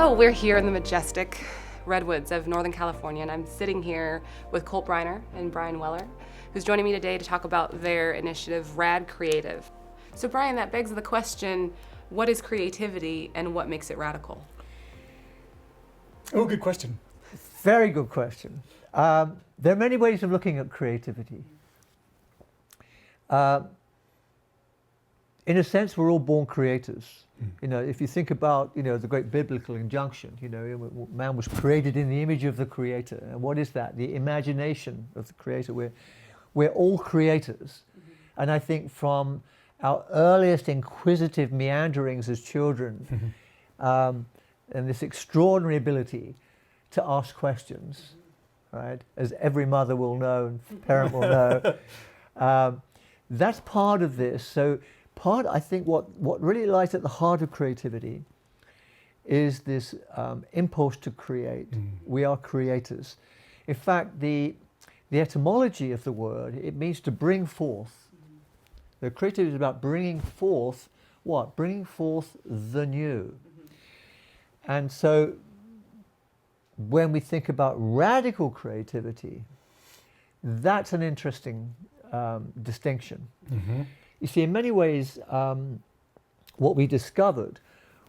Oh, we're here in the majestic redwoods of Northern California, and I'm sitting here with Colt Briner and Brian Weller, who's joining me today to talk about their initiative, Rad Creative. So Brian, that begs the question, what is creativity and what makes it radical? Oh, good question. Very good question. There are many ways of looking at creativity. In a sense, we're all born creators. You know, if you think about, the great biblical injunction, man was created in the image of the Creator. And what is that? The imagination of the Creator. We're all creators. And I think from our earliest inquisitive meanderings as children, and this extraordinary ability to ask questions, right? As every mother will know and parent will know. That's part of this. So I think what really lies at the heart of creativity is this impulse to create. We are creators. In fact, the etymology of the word, it means to bring forth. The creativity is about bringing forth what? Bringing forth the new. And so when we think about radical creativity, that's an interesting distinction. You see, in many ways, what we discovered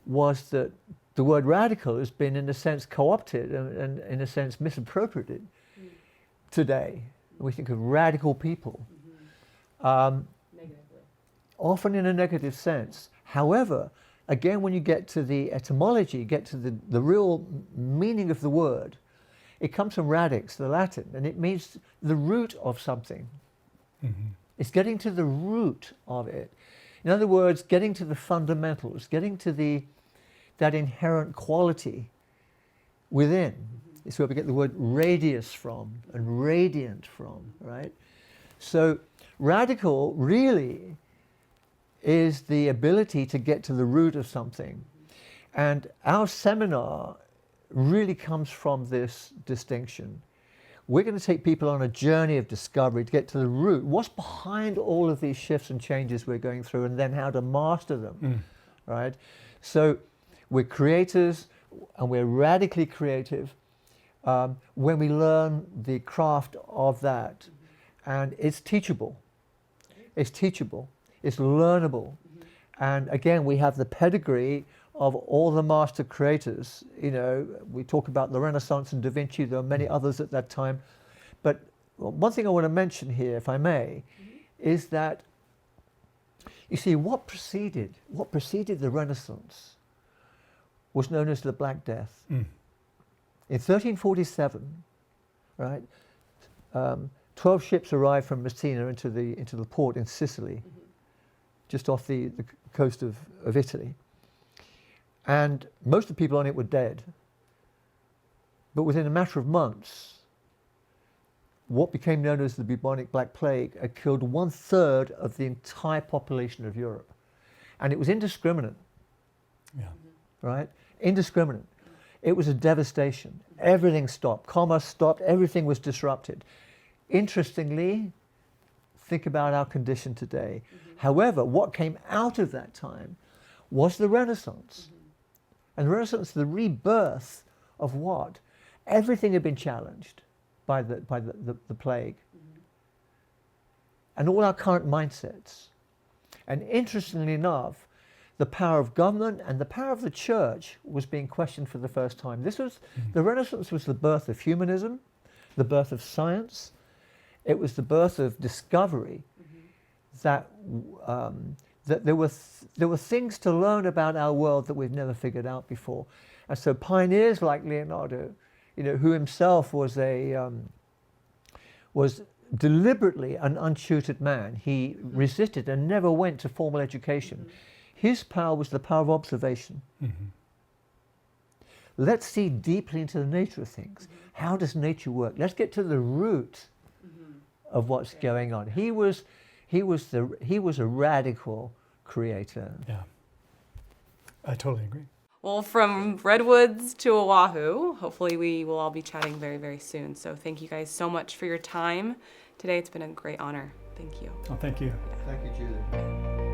was that the word radical has been, in a sense, co-opted and in a sense, misappropriated today. We think of radical people, often in a negative sense. However, again, when you get to the etymology, get to the real meaning of the word, it comes from radix, the Latin, and it means the root of something. It's getting to the root of it. In other words, getting to the fundamentals, getting to that inherent quality within. It's where we get the word radius from and radiant from, right? So radical really is the ability to get to the root of something. And our seminar really comes from this distinction. We're going to take people on a journey of discovery to get to the root. What's behind all of these shifts and changes we're going through, and then how to master them, right? So we're creators, and we're radically creative when we learn the craft of that. And it's teachable. It's teachable. It's learnable. And again, we have the pedigree of all the master creators. We talk about the Renaissance and Da Vinci. There are many others at that time. But one thing I want to mention here, if I may, is that, you see, what preceded the Renaissance was known as the Black Death. In 1347, right, 12 ships arrived from Messina into the port in Sicily, just off the coast of Italy. And most of the people on it were dead. But within a matter of months, what became known as the Bubonic Black Plague had killed 1/3 of the entire population of Europe. And it was indiscriminate. Right? Indiscriminate. It was a devastation. Everything stopped. Commerce stopped. Everything was disrupted. Interestingly, think about our condition today. However, what came out of that time was the Renaissance. And the Renaissance, the rebirth of what? Everything had been challenged by the plague. And all our current mindsets. And interestingly enough, the power of government and the power of the church was being questioned for the first time. The Renaissance was the birth of humanism, the birth of science. It was the birth of discovery that there were things to learn about our world that we've never figured out before. And so pioneers like Leonardo, who himself was deliberately an untutored man. He resisted and never went to formal education. His power was the power of observation. Let's see deeply into the nature of things. How does nature work? Let's get to the root of what's going on. He was a radical creator. Yeah, I totally agree. Well, from redwoods to Oahu, hopefully we will all be chatting very, very soon. So thank you guys so much for your time today. It's been a great honor. Thank you. Oh, thank you. Thank you, Julie.